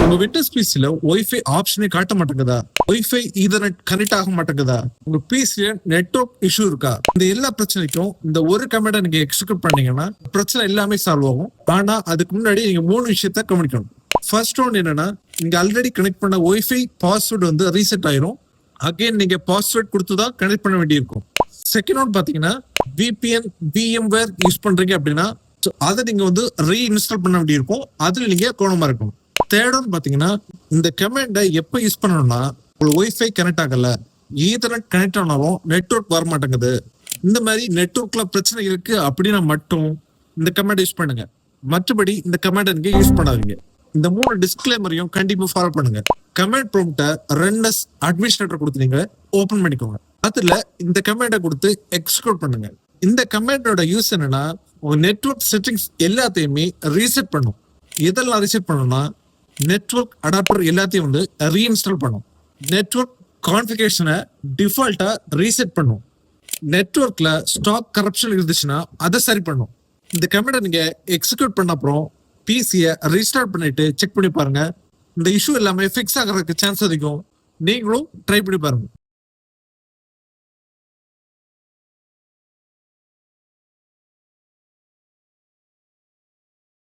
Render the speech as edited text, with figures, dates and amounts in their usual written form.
உங்க Windows பிசில wifi ஆப்ஷனே காட்ட மாட்டேங்குதா? வைஃபை ஈதர்நெட் கனெக்ட் ஆக மாட்டேங்குதா? உங்க பிசில நெட்வொர்க் இஷ்யூ இருக்கா? இந்த எல்லா பிரச்சனைக்கும் இந்த ஒரு கமெண்ட்டை நீங்க எக்ஸிக்யூட் பண்ணீங்கன்னா பிரச்சனை எல்லாமே சால்வ் ஆகும். ஆனா அதுக்கு முன்னாடி நீங்க 3 விஷயத்த கவனிக்கணும். ஃபர்ஸ்ட் ஒன் என்னன்னா, நீங்க ஆல்ரெடி கனெக்ட் பண்ண வைஃபை பாஸ்வேர்டு வந்து ரீசெட் ஆயிரும். அகைன் நீங்க பாஸ்வேர்ட் கொடுத்துதான் கனெக்ட் பண்ண வேண்டியிருக்கும். செகண்ட் ஒன் பாத்தீங்கன்னா, VPN VMware யூஸ் பண்றீங்க அப்படின்னா அதை நீங்க வந்து ரீஇன்ஸ்டால் பண்ண வேண்டியிருக்கும். அதுல நீங்க கவனமா இருக்கணும். தேர்ட் ஒன் பாத்தீங்கன்னா, இந்த கமெண்டை எப்ப யூஸ் பண்ணணும்னா, உங்களுக்கு வைஃபை கனெக்ட் ஆகல, ஈதர்நெட் கனெக்ட் ஆனாலும் நெட்வொர்க் வர மாட்டேங்குது, இந்த மாதிரி நெட்வொர்க்ல பிரச்சனை இருக்கு அப்படின்னா மட்டும் இந்த கமெண்ட் யூஸ் பண்ணுங்க. மற்றபடி இந்த கமெண்ட் நீங்க யூஸ் பண்ணாதீங்க. இந்த 3 டிஸ்க்ளைமரையும் கண்டிப்பா ஃபாலோ பண்ணுங்க. கமெண்ட் ப்ராம்ப்டை ரன்னஸ் அட்மினிஸ்ட்ரேட்டர் கொடுத்து நீங்க ஓபன் பண்ணிக்கோங்க. அதுல இந்த கமெண்டை கொடுத்து எக்ஸிக்யூட் பண்ணுங்க. இந்த கமெண்டோட யூஸ் என்னன்னா, உங்க நெட்வொர்க் செட்டிங்ஸ் எல்லாத்தையுமே ரீசெட் பண்ணும். எதெல்லாம் ரீசெட் பண்ணணும்னா, நெட்வொர்க் அடாப்டர் எல்லாத்தையும் வந்து ரீஇன்ஸ்டால் பண்ணும். நெட்வொர்க் கான்ஃபிகரேஷனை டிஃபால்ட்டா ரீசெட் பண்ணும். நெட்வொர்க்ல ஸ்டாக் கரப்ஷன் இருந்துச்சுன்னா அதை சரி பண்ணும். இந்த கமெண்டை நீங்க எக்ஸிக்யூட் பண்ண அப்புறம் பிசியை ரீஸ்டார்ட் பண்ணிட்டு செக் பண்ணி பாருங்க. இந்த இஷ்யூ எல்லாமே ஃபிக்ஸ் ஆகிறதுக்கு சான்ஸ் அதிகம். நீங்களும் ட்ரை பண்ணி பாருங்க.